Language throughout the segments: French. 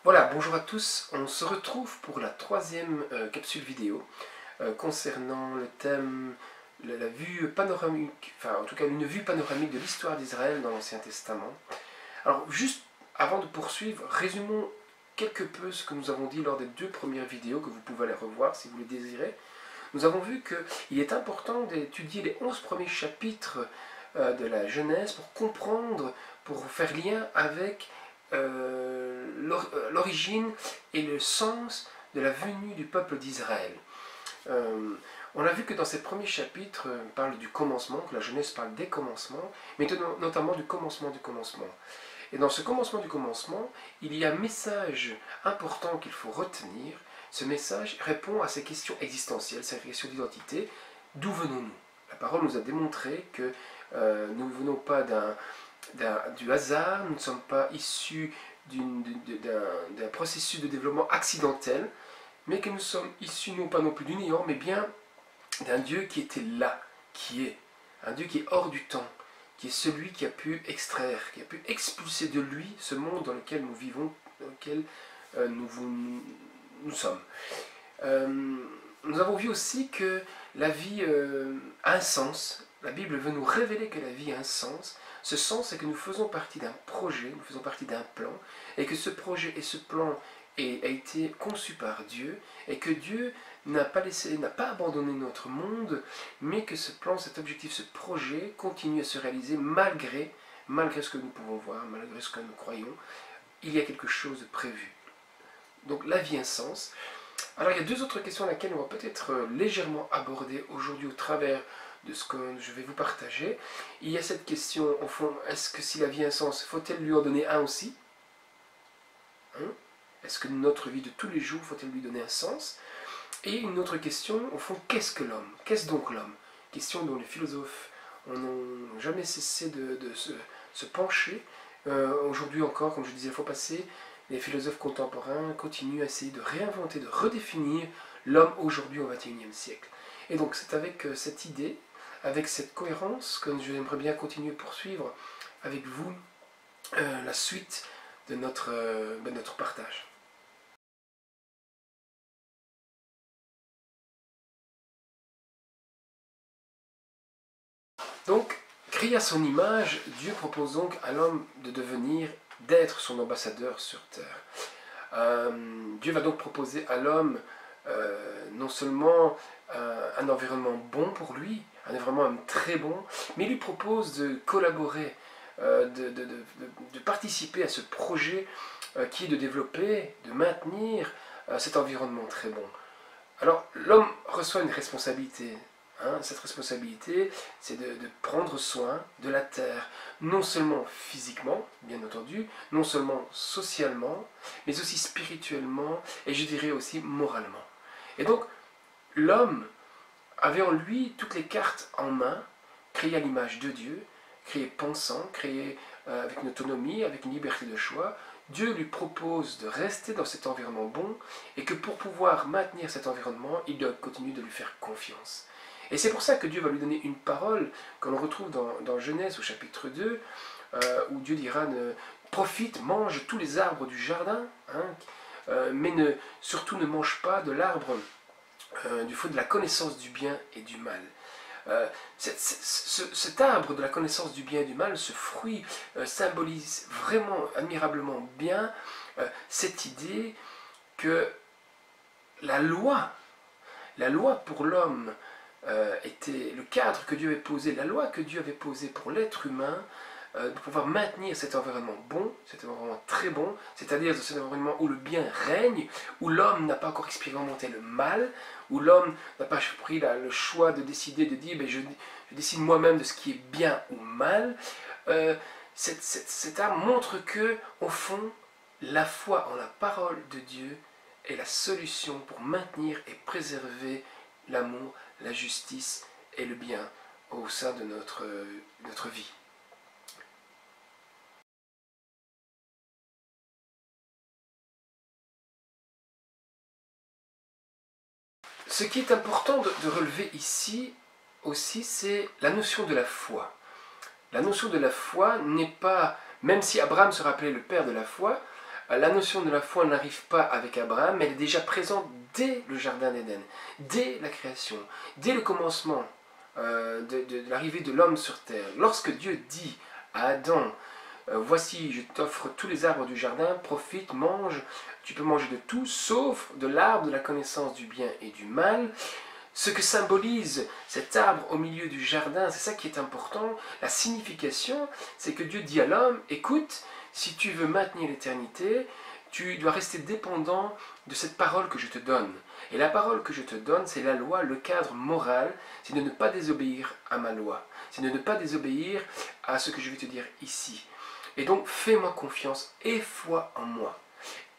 Voilà, bonjour à tous, on se retrouve pour la troisième capsule vidéo concernant le thème, la vue panoramique, enfin en tout cas une vue panoramique de l'histoire d'Israël dans l'Ancien Testament. Alors juste avant de poursuivre, résumons quelque peu ce que nous avons dit lors des deux premières vidéos que vous pouvez aller revoir si vous le désirez. Nous avons vu qu'il est important d'étudier les 11 premiers chapitres de la Genèse pour comprendre, pour faire lien avec l'origine et le sens de la venue du peuple d'Israël. On a vu que dans ces premiers chapitres, on parle du commencement, que la Genèse parle des commencements, mais notamment du commencement du commencement. Et dans ce commencement du commencement, il y a un message important qu'il faut retenir. Ce message répond à ces questions existentielles, ces questions d'identité. D'où venons-nous? La parole nous a démontré que nous ne venons pas du hasard, nous ne sommes pas issus d'un processus de développement accidentel, mais que nous sommes issus non pas non plus du néant, mais bien d'un Dieu qui était là, qui est, un Dieu qui est hors du temps, qui est celui qui a pu extraire, qui a pu expulser de lui ce monde dans lequel nous vivons, dans lequel nous sommes. Nous avons vu aussi que la vie a un sens. La Bible veut nous révéler que la vie a un sens. Ce sens, c'est que nous faisons partie d'un projet, nous faisons partie d'un plan, et que ce projet et ce plan a été conçu par Dieu, et que Dieu n'a pas abandonné notre monde, mais que ce plan, cet objectif, ce projet continue à se réaliser malgré ce que nous pouvons voir, malgré ce que nous croyons. Il y a quelque chose de prévu. Donc la vie a un sens. Alors il y a deux autres questions à laquelle on va peut-être légèrement aborder aujourd'hui au travers de ce que je vais vous partager. Il y a cette question, au fond, est-ce que si la vie a un sens, faut-elle lui en donner un aussi? Est-ce que notre vie de tous les jours, faut-elle lui donner un sens? Et une autre question, au fond, qu'est-ce que l'homme? Qu'est-ce donc l'homme? Question dont les philosophes n'ont jamais cessé de se pencher. Aujourd'hui encore, comme je disais la fois passée, les philosophes contemporains continuent à essayer de réinventer, de redéfinir l'homme aujourd'hui au XXIe siècle. Et donc c'est avec cette idée, avec cette cohérence, que j'aimerais bien continuer à poursuivre avec vous la suite de notre partage. Donc, créé à son image, Dieu propose donc à l'homme d'être son ambassadeur sur terre. Dieu va donc proposer à l'homme non seulement un environnement bon pour lui, un environnement même très bon, mais il lui propose de collaborer, de participer à ce projet qui est de développer, de maintenir cet environnement très bon. Alors l'homme reçoit une responsabilité. Cette responsabilité, c'est de prendre soin de la terre, non seulement physiquement, bien entendu, non seulement socialement, mais aussi spirituellement, et je dirais aussi moralement. Et donc, l'homme avait en lui toutes les cartes en main, créé à l'image de Dieu, créé pensant, créé avec une autonomie, avec une liberté de choix. Dieu lui propose de rester dans cet environnement bon, et que pour pouvoir maintenir cet environnement, il doit continuer de lui faire confiance. Et c'est pour ça que Dieu va lui donner une parole, que l'on retrouve dans Genèse au chapitre 2, où Dieu dira « Profite, mange tous les arbres du jardin, mais surtout ne mange pas de l'arbre du fruit de la connaissance du bien et du mal. » Cet arbre de la connaissance du bien et du mal, ce fruit symbolise vraiment admirablement bien cette idée que la loi pour l'homme était le cadre que Dieu avait posé, la loi que Dieu avait posée pour l'être humain, de pouvoir maintenir cet environnement bon, cet environnement très bon, c'est-à-dire cet environnement où le bien règne, où l'homme n'a pas encore expérimenté le mal, où l'homme n'a pas pris le choix de décider, de dire je décide moi-même de ce qui est bien ou mal. Cet arbre montre que, au fond, la foi en la parole de Dieu est la solution pour maintenir et préserver l'amour, la justice et le bien au sein de notre vie. Ce qui est important de relever ici aussi, c'est la notion de la foi. La notion de la foi n'est pas, même si Abraham se rappelait le père de la foi, La notion de la foi n'arrive pas avec Abraham, mais elle est déjà présente dès le Jardin d'Éden, dès la création, dès le commencement de l'arrivée de l'homme sur terre. Lorsque Dieu dit à Adam, voici, je t'offre tous les arbres du jardin, profite, mange, tu peux manger de tout, sauf de l'arbre de la connaissance du bien et du mal. Ce que symbolise cet arbre au milieu du jardin, c'est ça qui est important. La signification, c'est que Dieu dit à l'homme, écoute, si tu veux maintenir l'éternité, tu dois rester dépendant de cette parole que je te donne. Et la parole que je te donne, c'est la loi, le cadre moral, c'est de ne pas désobéir à ma loi. C'est de ne pas désobéir à ce que je vais te dire ici. Et donc, fais-moi confiance et foi en moi.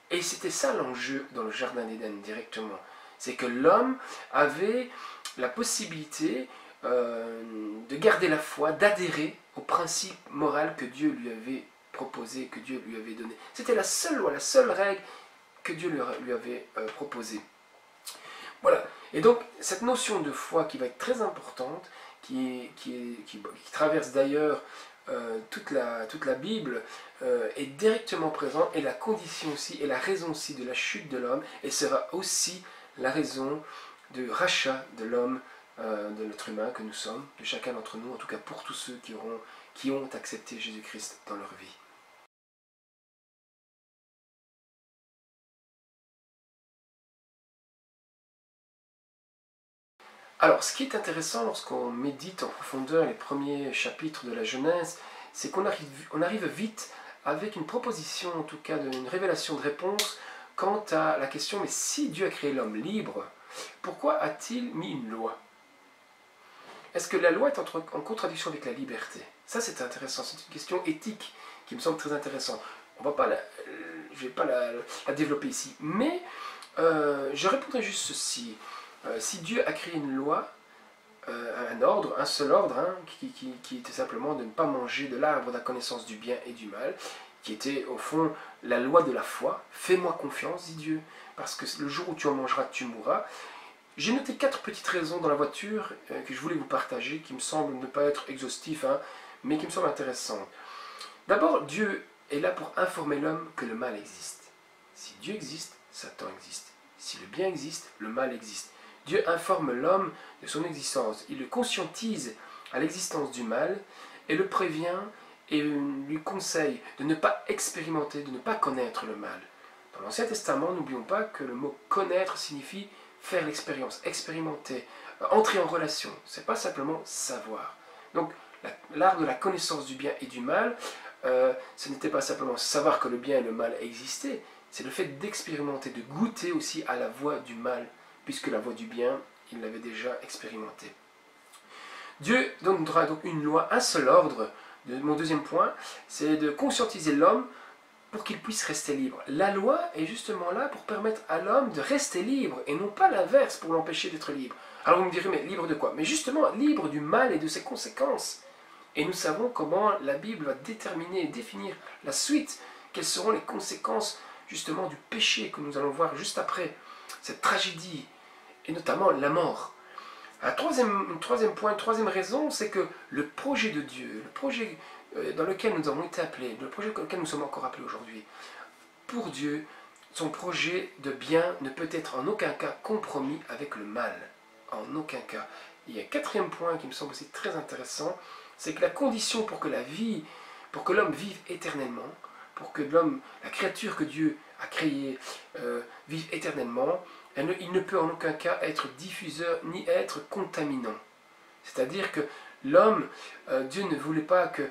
Et c'était ça l'enjeu dans le Jardin d'Éden directement. C'est que l'homme avait la possibilité de garder la foi, d'adhérer au principe moral que Dieu lui avait proposé, que Dieu lui avait donné. C'était la seule loi, la seule règle que Dieu lui avait proposée. Voilà. Et donc, cette notion de foi qui va être très importante, qui traverse d'ailleurs toute la Bible, est directement présente, et la condition aussi, et la raison aussi de la chute de l'homme, et sera aussi la raison du rachat de l'homme, de l'être humain que nous sommes, de chacun d'entre nous, en tout cas pour tous ceux qui ont accepté Jésus-Christ dans leur vie. Alors, ce qui est intéressant lorsqu'on médite en profondeur les premiers chapitres de la Genèse, c'est qu'on arrive vite avec une proposition, en tout cas une révélation de réponse, quant à la question, mais si Dieu a créé l'homme libre, pourquoi a-t-il mis une loi? Est-ce que la loi est en contradiction avec la liberté? Ça, c'est intéressant, c'est une question éthique qui me semble très intéressante. Je ne vais pas la développer ici, mais je répondrai juste ceci. Si Dieu a créé une loi, un ordre, un seul ordre, hein, qui était simplement de ne pas manger de l'arbre de la connaissance du bien et du mal, qui était au fond la loi de la foi, fais-moi confiance, dit Dieu, parce que le jour où tu en mangeras, tu mourras. J'ai noté 4 petites raisons dans la voiture que je voulais vous partager, qui me semblent ne pas être exhaustifs, hein, mais qui me semblent intéressantes. D'abord, Dieu est là pour informer l'homme que le mal existe. Si Dieu existe, Satan existe. Si le bien existe, le mal existe. Dieu informe l'homme de son existence. Il le conscientise à l'existence du mal et le prévient et lui conseille de ne pas expérimenter, de ne pas connaître le mal. Dans l'Ancien Testament, n'oublions pas que le mot connaître signifie faire l'expérience, expérimenter, entrer en relation. Ce n'est pas simplement savoir. Donc, l'art de la connaissance du bien et du mal, ce n'était pas simplement savoir que le bien et le mal existaient, c'est le fait d'expérimenter, de goûter aussi à la voie du mal, puisque la voie du bien, il l'avait déjà expérimenté. Dieu donnera donc une loi, un seul ordre. Mon deuxième point, c'est de conscientiser l'homme pour qu'il puisse rester libre. La loi est justement là pour permettre à l'homme de rester libre, et non pas l'inverse pour l'empêcher d'être libre. Alors vous me direz, mais libre de quoi? Mais justement, libre du mal et de ses conséquences. Et nous savons comment la Bible va déterminer et définir la suite, quelles seront les conséquences justement du péché que nous allons voir juste après, cette tragédie, et notamment la mort. Un troisième point, une troisième raison, c'est que le projet de Dieu, le projet dans lequel nous avons été appelés, le projet dans lequel nous sommes encore appelés aujourd'hui, pour Dieu, son projet de bien ne peut être en aucun cas compromis avec le mal. En aucun cas. Il y a un quatrième point qui me semble aussi très intéressant, c'est que la condition pour que l'homme vive éternellement, pour que l'homme, la créature que Dieu a créée, vive éternellement, il ne peut en aucun cas être diffuseur ni être contaminant. C'est-à-dire que l'homme, Dieu ne voulait pas que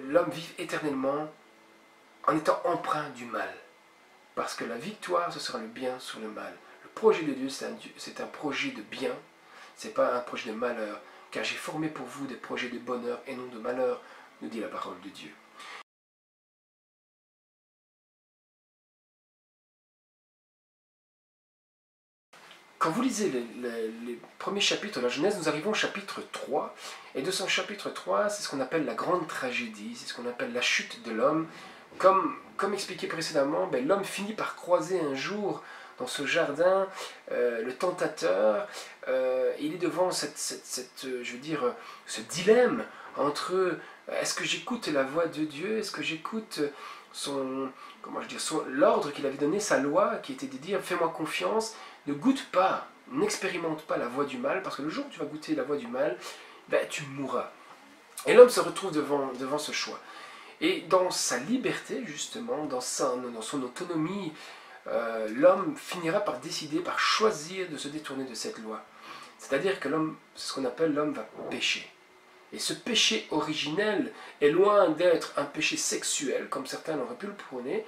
l'homme vive éternellement en étant empreint du mal. Parce que la victoire, ce sera le bien sur le mal. Le projet de Dieu, c'est un projet de bien, ce n'est pas un projet de malheur. Car j'ai formé pour vous des projets de bonheur et non de malheur, nous dit la parole de Dieu. Quand vous lisez les premiers chapitres de la Genèse, nous arrivons au chapitre 3. Et de ce chapitre 3, c'est ce qu'on appelle la grande tragédie, c'est ce qu'on appelle la chute de l'homme. Comme expliqué précédemment, l'homme finit par croiser un jour dans ce jardin le tentateur. Il est devant ce dilemme entre est-ce que j'écoute la voix de Dieu, est-ce que j'écoute l'ordre qu'il avait donné, sa loi, qui était de dire « fais-moi confiance, ne goûte pas, n'expérimente pas la voie du mal, parce que le jour où tu vas goûter la voie du mal, ben, tu mourras. » Et l'homme se retrouve devant ce choix. Et dans sa liberté, justement, dans son autonomie, l'homme finira par décider, par choisir de se détourner de cette loi. C'est-à-dire que l'homme, c'est ce qu'on appelle l'homme va pécher. Et ce péché originel est loin d'être un péché sexuel, comme certains l'auraient pu le prôner,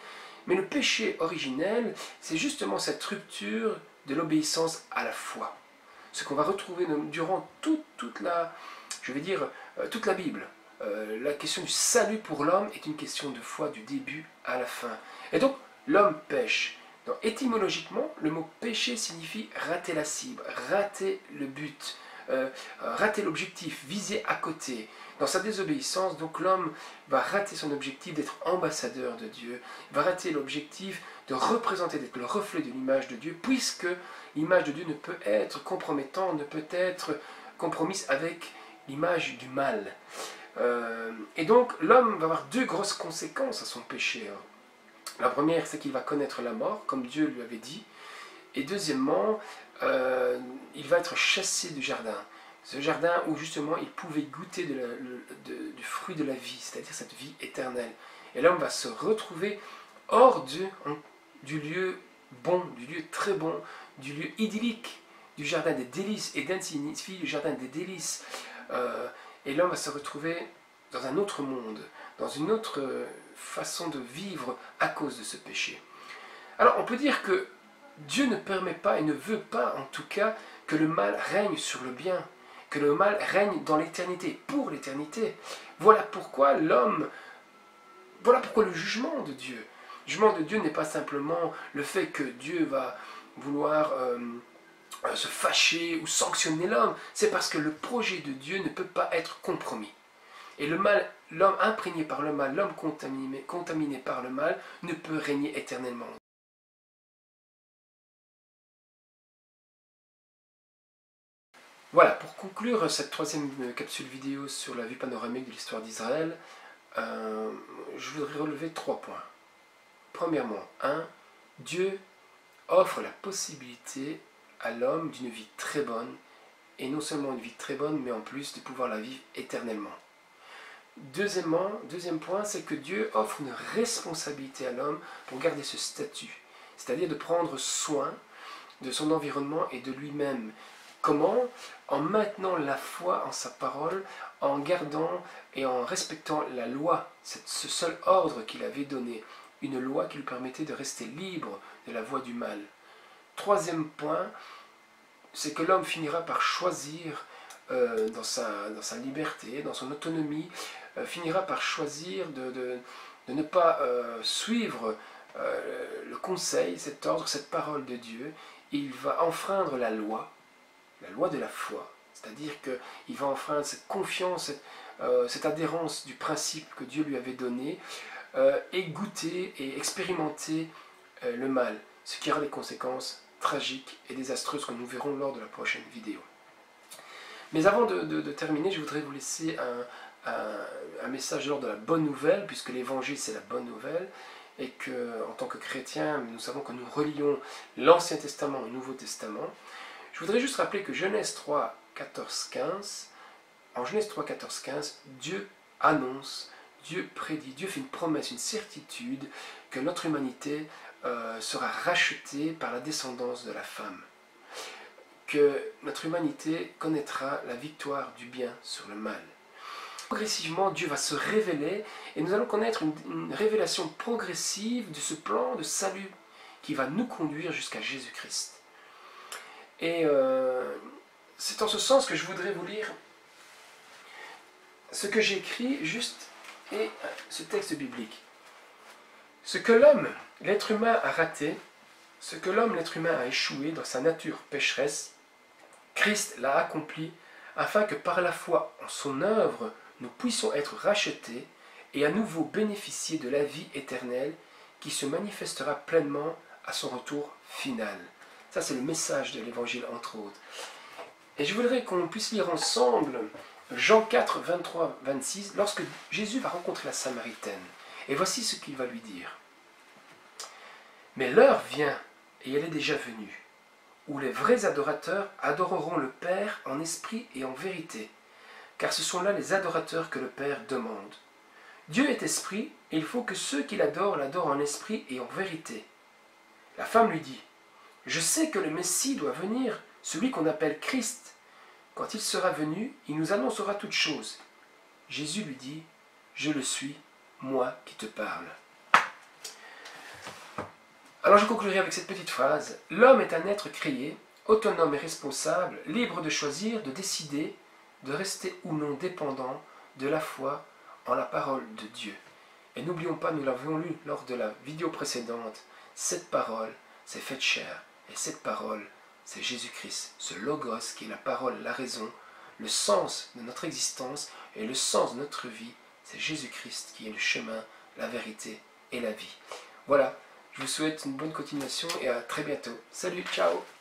mais le péché originel, c'est justement cette rupture de l'obéissance à la foi. Ce qu'on va retrouver durant toute la Bible. La question du salut pour l'homme est une question de foi du début à la fin. Et donc, l'homme pêche. Donc, étymologiquement, le mot péché signifie rater la cible, rater le but, rater l'objectif, viser à côté. Dans sa désobéissance, donc l'homme va rater son objectif d'être ambassadeur de Dieu, va rater l'objectif de représenter, d'être le reflet de l'image de Dieu, puisque l'image de Dieu ne peut être compromettante, ne peut être compromise avec l'image du mal. Et donc l'homme va avoir deux grosses conséquences à son péché. La première, c'est qu'il va connaître la mort, comme Dieu lui avait dit. Et deuxièmement, il va être chassé du jardin. Ce jardin où justement il pouvait goûter du fruit de la vie, c'est-à-dire cette vie éternelle. Et l'homme va se retrouver hors du lieu bon, du lieu très bon, du lieu idyllique, du jardin des délices. Éden signifie le jardin des délices. Et l'homme va se retrouver dans un autre monde, dans une autre façon de vivre à cause de ce péché. Alors on peut dire que Dieu ne permet pas et ne veut pas en tout cas que le mal règne sur le bien, que le mal règne dans l'éternité, pour l'éternité. Voilà pourquoi le jugement de Dieu. Le jugement de Dieu n'est pas simplement le fait que Dieu va vouloir se fâcher ou sanctionner l'homme, c'est parce que le projet de Dieu ne peut pas être compromis. Et le mal, l'homme imprégné par le mal, l'homme contaminé par le mal, ne peut régner éternellement. Voilà, pour conclure cette troisième capsule vidéo sur la vue panoramique de l'histoire d'Israël, je voudrais relever 3 points. Premièrement, 1. Dieu offre la possibilité à l'homme d'une vie très bonne, et non seulement une vie très bonne, mais en plus de pouvoir la vivre éternellement. Deuxième point, c'est que Dieu offre une responsabilité à l'homme pour garder ce statut, c'est-à-dire de prendre soin de son environnement et de lui-même. Comment? En maintenant la foi en sa parole, en gardant et en respectant la loi, ce seul ordre qu'il avait donné, une loi qui lui permettait de rester libre de la voie du mal. Troisième point, c'est que l'homme finira par choisir dans sa liberté, dans son autonomie, finira par choisir de ne pas suivre le conseil, cet ordre, cette parole de Dieu. Il va enfreindre la loi de la foi, c'est-à-dire qu'il va enfreindre cette confiance, cette adhérence du principe que Dieu lui avait donné, et goûter et expérimenter le mal, ce qui aura des conséquences tragiques et désastreuses que nous verrons lors de la prochaine vidéo. Mais avant de terminer, je voudrais vous laisser un message lors de la bonne nouvelle, puisque l'évangile c'est la bonne nouvelle, et que en tant que chrétiens, nous savons que nous relions l'Ancien Testament au Nouveau Testament. Je voudrais juste rappeler que Genèse 3, 14, 15, en Genèse 3, 14, 15, Dieu annonce, Dieu prédit, Dieu fait une promesse, une certitude que notre humanité sera rachetée par la descendance de la femme. Que notre humanité connaîtra la victoire du bien sur le mal. Progressivement, Dieu va se révéler et nous allons connaître une révélation progressive de ce plan de salut qui va nous conduire jusqu'à Jésus-Christ. Et c'est en ce sens que je voudrais vous lire ce que j'ai écrit juste et ce texte biblique. Ce que l'homme, l'être humain a raté, ce que l'homme, l'être humain a échoué dans sa nature pécheresse, Christ l'a accompli afin que par la foi en son œuvre, nous puissions être rachetés et à nouveau bénéficier de la vie éternelle qui se manifestera pleinement à son retour final. Ça, c'est le message de l'Évangile, entre autres. Et je voudrais qu'on puisse lire ensemble Jean 4, 23, 26, lorsque Jésus va rencontrer la Samaritaine. Et voici ce qu'il va lui dire. Mais l'heure vient, et elle est déjà venue, où les vrais adorateurs adoreront le Père en esprit et en vérité, car ce sont là les adorateurs que le Père demande. Dieu est esprit, et il faut que ceux qui l'adorent en esprit et en vérité. La femme lui dit, je sais que le Messie doit venir, celui qu'on appelle Christ. Quand il sera venu, il nous annoncera toutes choses. Jésus lui dit, je le suis, moi qui te parle. Alors je conclurai avec cette petite phrase. L'homme est un être créé, autonome et responsable, libre de choisir, de décider, de rester ou non dépendant de la foi en la parole de Dieu. Et n'oublions pas, nous l'avions lu lors de la vidéo précédente, cette parole s'est faite chair, et cette parole, c'est Jésus-Christ, ce Logos qui est la parole, la raison, le sens de notre existence et le sens de notre vie, c'est Jésus-Christ qui est le chemin, la vérité et la vie. Voilà, je vous souhaite une bonne continuation et à très bientôt. Salut, ciao!